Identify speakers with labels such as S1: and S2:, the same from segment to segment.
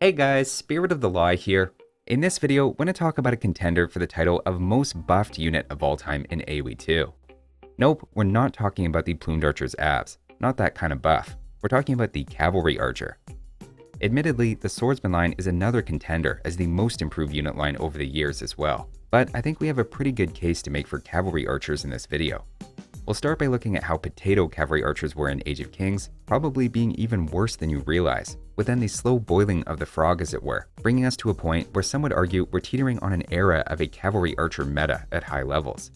S1: Hey guys, Spirit of the Law here. In this video, we're going to talk about a contender for the title of most buffed unit of all time in AoE2. Nope, we're not talking about the Plumed Archer's abs, not that kind of buff. We're talking about the Cavalry Archer. Admittedly, the Swordsman line is another contender as the most improved unit line over the years as well, but I think we have a pretty good case to make for Cavalry Archers in this video. We'll start by looking at how potato Cavalry Archers were in Age of Kings, probably being even worse than you realize, with then the slow boiling of the frog as it were, bringing us to a point where some would argue we're teetering on an era of a Cavalry Archer meta at high levels.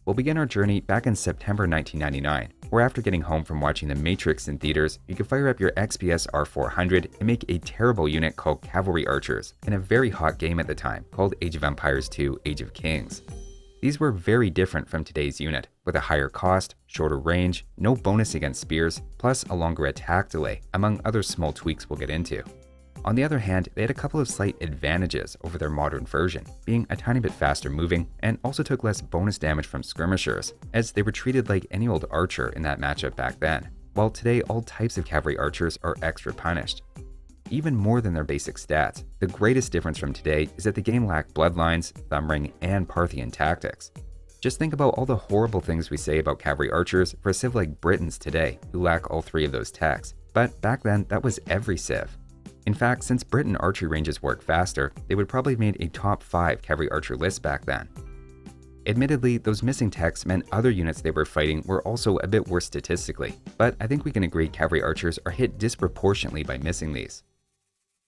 S1: We'll begin our journey back in September 1999, where after getting home from watching The Matrix in theaters, you could fire up your XPS R400 and make a terrible unit called Cavalry Archers in a very hot game at the time called Age of Empires 2 Age of Kings. These were very different from today's unit, with a higher cost, shorter range, no bonus against spears, plus a longer attack delay, among other small tweaks we'll get into. On the other hand, they had a couple of slight advantages over their modern version, being a tiny bit faster moving and also took less bonus damage from skirmishers, as they were treated like any old archer in that matchup back then, while today all types of cavalry archers are extra punished. Even more than their basic stats, the greatest difference from today is that the game lacked bloodlines, thumbring, and Parthian tactics. Just think about all the horrible things we say about cavalry archers for a civ like Britons today, who lack all three of those techs, but back then that was every civ. In fact, since Briton archery ranges work faster, they would probably have made a top 5 cavalry archer list back then. Admittedly, those missing techs meant other units they were fighting were also a bit worse statistically, but I think we can agree cavalry archers are hit disproportionately by missing these.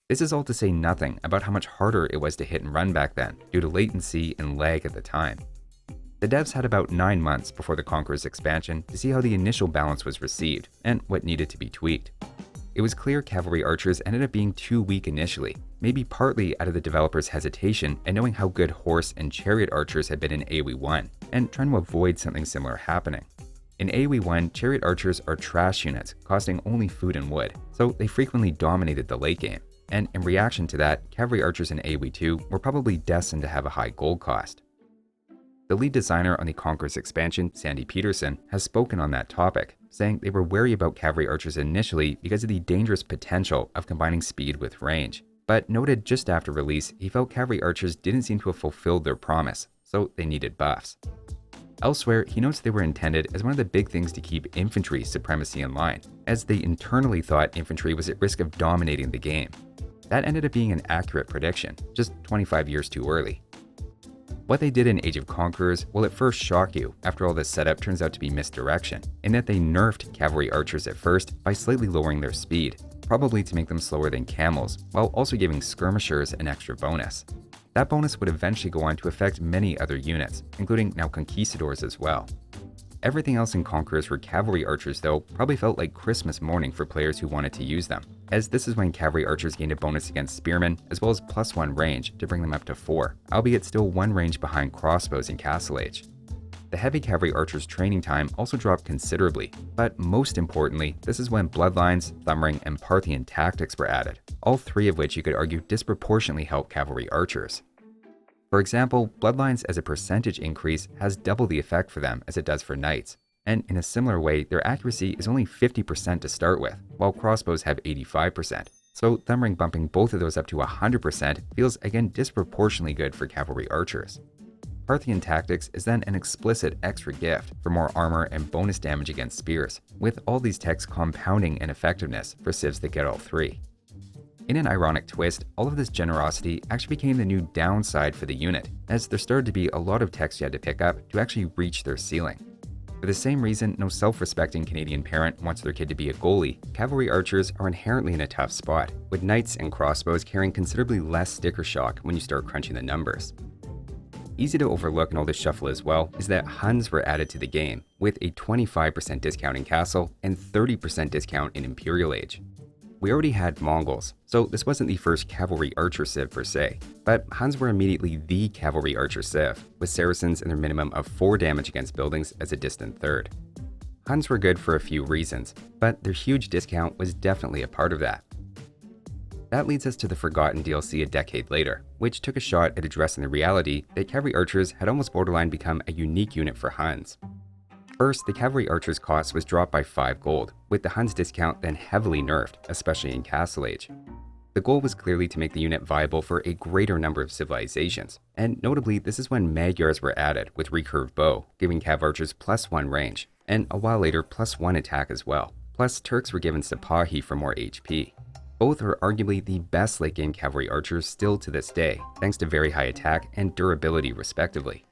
S1: This is all to say nothing about how much harder it was to hit and run back then due to latency and lag at the time. The devs had about 9 months before the Conquerors Expansion to see how the initial balance was received and what needed to be tweaked. It was clear cavalry archers ended up being too weak initially, maybe partly out of the developers' hesitation and knowing how good horse and chariot archers had been in AoE1 and trying to avoid something similar happening. In AoE1, chariot archers are trash units, costing only food and wood, so they frequently dominated the late game. And in reaction to that, cavalry archers in AoE2 were probably destined to have a high gold cost. The lead designer on the Conquerors Expansion, Sandy Peterson, has spoken on that topic, saying they were wary about cavalry archers initially because of the dangerous potential of combining speed with range, but noted just after release he felt cavalry archers didn't seem to have fulfilled their promise, so they needed buffs. Elsewhere, he notes they were intended as one of the big things to keep infantry supremacy in line, as they internally thought infantry was at risk of dominating the game. That ended up being an accurate prediction, just 25 years too early. What they did in Age of Conquerors will at first shock you after all this setup turns out to be misdirection, in that they nerfed cavalry archers at first by slightly lowering their speed, probably to make them slower than camels, while also giving skirmishers an extra bonus. That bonus would eventually go on to affect many other units, including now conquistadors as well. Everything else in Conquerors for cavalry archers though probably felt like Christmas morning for players who wanted to use them, as this is when cavalry archers gained a bonus against spearmen as well as +1 range to bring them up to 4, albeit still 1 range behind crossbows in Castle Age. The heavy cavalry archers' training time also dropped considerably, but most importantly, this is when bloodlines, thumbring, and Parthian tactics were added, all 3 of which you could argue disproportionately help cavalry archers. For example, bloodlines as a percentage increase has double the effect for them as it does for knights, and in a similar way, their accuracy is only 50% to start with, while crossbows have 85%. So thumbring bumping both of those up to 100% feels again disproportionately good for cavalry archers. Parthian tactics is then an explicit extra gift for more armor and bonus damage against spears, with all these techs compounding in effectiveness for civs that get all 3. In an ironic twist, all of this generosity actually became the new downside for the unit, as there started to be a lot of techs you had to pick up to actually reach their ceiling. For the same reason no self-respecting Canadian parent wants their kid to be a goalie, cavalry archers are inherently in a tough spot, with knights and crossbows carrying considerably less sticker shock when you start crunching the numbers. Easy to overlook in all this shuffle as well is that Huns were added to the game, with a 25% discount in Castle and 30% discount in Imperial Age. We already had Mongols, so this wasn't the first cavalry archer civ per se, but Huns were immediately the cavalry archer civ, with Saracens and their minimum of 4 damage against buildings as a distant third. Huns were good for a few reasons, but their huge discount was definitely a part of that. That leads us to the Forgotten DLC a decade later, which took a shot at addressing the reality that cavalry archers had almost borderline become a unique unit for Huns. First, the cavalry archer's cost was dropped by 5 gold, with the Huns discount then heavily nerfed, especially in Castle Age. The goal was clearly to make the unit viable for a greater number of civilizations, and notably this is when Magyars were added with recurve bow, giving cav archers +1 range, and a while later +1 attack as well. Plus Turks were given Sipahi for more HP. Both are arguably the best late game cavalry archers still to this day, thanks to very high attack and durability respectively.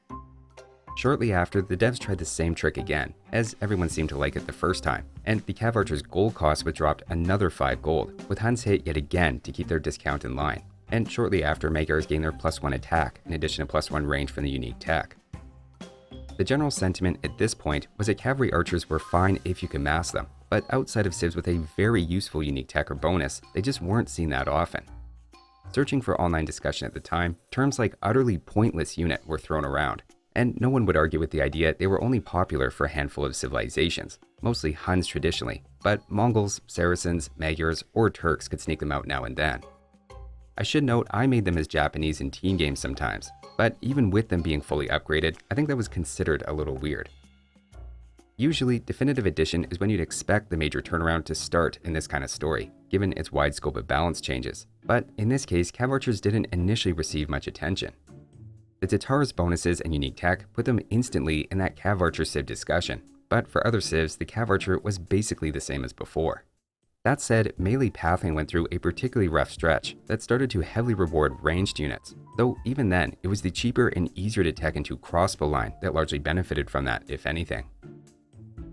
S1: Shortly after, the devs tried the same trick again, as everyone seemed to like it the first time, and the cav archers' gold cost was dropped another 5 gold, with Huns hit yet again to keep their discount in line, and shortly after, Magyars gained their +1 attack, in addition to +1 range from the unique tech. The general sentiment at this point was that cavalry archers were fine if you could mass them, but outside of civs with a very useful unique tech or bonus, they just weren't seen that often. Searching for online discussion at the time, terms like utterly pointless unit were thrown around, and no one would argue with the idea they were only popular for a handful of civilizations, mostly Huns traditionally, but Mongols, Saracens, Magyars, or Turks could sneak them out now and then. I should note I made them as Japanese in team games sometimes, but even with them being fully upgraded, I think that was considered a little weird. Usually, Definitive Edition is when you'd expect the major turnaround to start in this kind of story, given its wide scope of balance changes, but in this case, cav archers didn't initially receive much attention. The Tatar's bonuses and unique tech put them instantly in that cav archer civ discussion, but for other civs, the cav archer was basically the same as before. That said, melee pathing went through a particularly rough stretch that started to heavily reward ranged units, though even then, it was the cheaper and easier to tech into crossbow line that largely benefited from that, if anything.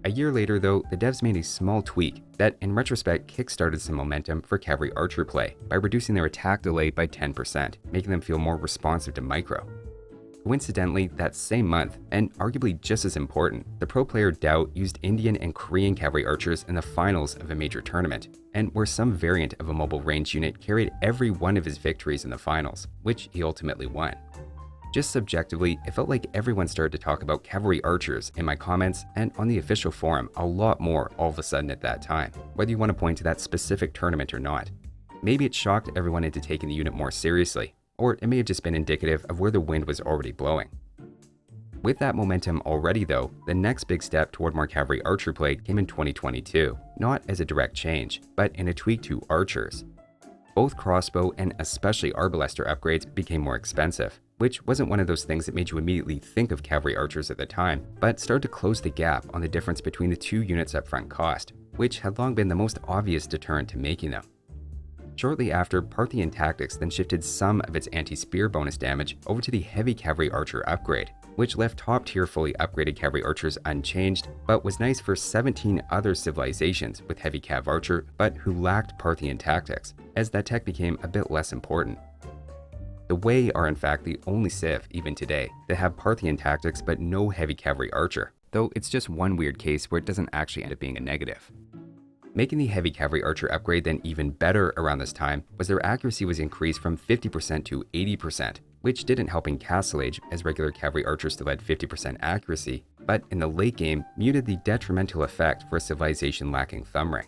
S1: A year later though, the devs made a small tweak that in retrospect kickstarted some momentum for cavalry archer play by reducing their attack delay by 10%, making them feel more responsive to micro. Coincidentally, that same month, and arguably just as important, the pro player Doubt used Indian and Korean cavalry archers in the finals of a major tournament, and where some variant of a mobile range unit carried every one of his victories in the finals, which he ultimately won. Just subjectively, it felt like everyone started to talk about cavalry archers in my comments and on the official forum a lot more all of a sudden at that time, whether you want to point to that specific tournament or not. Maybe it shocked everyone into taking the unit more seriously, or it may have just been indicative of where the wind was already blowing. With that momentum already though, the next big step toward more cavalry archer play came in 2022, not as a direct change, but in a tweak to archers. Both crossbow and especially arbalester upgrades became more expensive, which wasn't one of those things that made you immediately think of cavalry archers at the time, but started to close the gap on the difference between the two units' upfront cost, which had long been the most obvious deterrent to making them. Shortly after, Parthian Tactics then shifted some of its anti-spear bonus damage over to the heavy cavalry archer upgrade, which left top-tier fully upgraded cavalry archers unchanged, but was nice for 17 other civilizations with heavy cav archer but who lacked Parthian Tactics, as that tech became a bit less important. The Wei are in fact the only civ, even today, that have Parthian Tactics but no heavy cavalry archer, though it's just one weird case where it doesn't actually end up being a negative. Making the heavy cavalry archer upgrade then even better around this time was their accuracy was increased from 50% to 80%, which didn't help in Castle Age as regular cavalry archers still had 50% accuracy, but in the late game muted the detrimental effect for a civilization lacking thumb ring.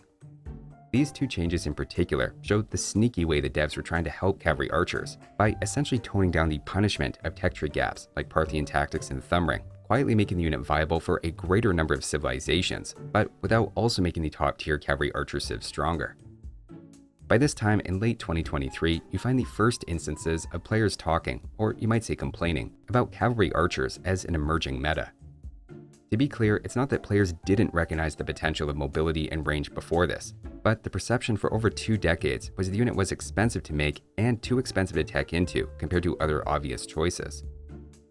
S1: These two changes in particular showed the sneaky way the devs were trying to help cavalry archers by essentially toning down the punishment of tech tree gaps like Parthian Tactics and thumb ring, quietly making the unit viable for a greater number of civilizations, but without also making the top-tier cavalry archer civ stronger. By this time in late 2023, you find the first instances of players talking, or you might say complaining, about cavalry archers as an emerging meta. To be clear, it's not that players didn't recognize the potential of mobility and range before this, but the perception for over 2 decades was the unit was expensive to make and too expensive to tech into compared to other obvious choices.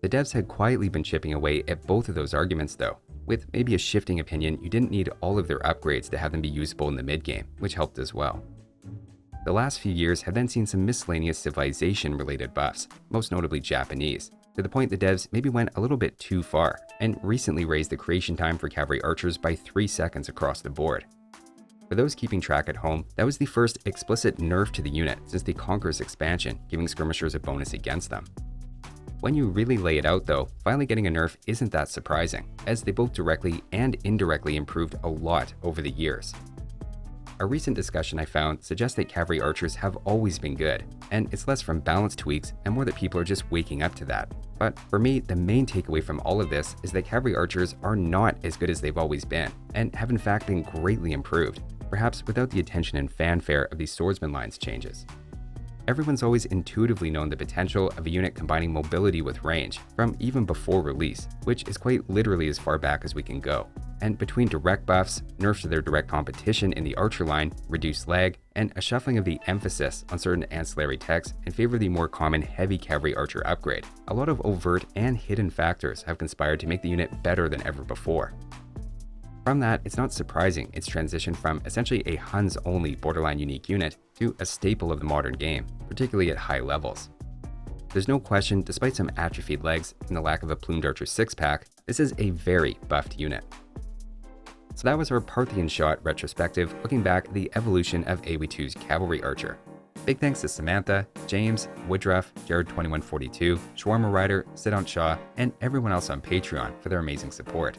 S1: The devs had quietly been chipping away at both of those arguments though, with maybe a shifting opinion you didn't need all of their upgrades to have them be usable in the mid-game, which helped as well. The last few years have then seen some miscellaneous civilization-related buffs, most notably Japanese, to the point the devs maybe went a little bit too far, and recently raised the creation time for cavalry archers by 3 seconds across the board. For those keeping track at home, that was the first explicit nerf to the unit since the Conquerors Expansion, giving skirmishers a bonus against them. When you really lay it out though, finally getting a nerf isn't that surprising, as they both directly and indirectly improved a lot over the years. A recent discussion I found suggests that cavalry archers have always been good, and it's less from balance tweaks and more that people are just waking up to that. But for me, the main takeaway from all of this is that cavalry archers are not as good as they've always been, and have in fact been greatly improved, perhaps without the attention and fanfare of these swordsman lines changes. Everyone's always intuitively known the potential of a unit combining mobility with range, from even before release, which is quite literally as far back as we can go. And between direct buffs, nerfs to their direct competition in the archer line, reduced lag, and a shuffling of the emphasis on certain ancillary techs in favor of the more common heavy cavalry archer upgrade, a lot of overt and hidden factors have conspired to make the unit better than ever before. From that, it's not surprising its transition from essentially a Huns-only borderline unique unit to a staple of the modern game, particularly at high levels. There's no question, despite some atrophied legs and the lack of a plumed archer 6-pack, this is a very buffed unit. So that was our Parthian shot retrospective looking back at the evolution of AoE2's cavalry archer. Big thanks to Samantha, James, Woodruff, Jared2142, Shawarma Rider, Sidon Shaw, and everyone else on Patreon for their amazing support.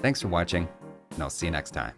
S1: Thanks for watching, and I'll see you next time.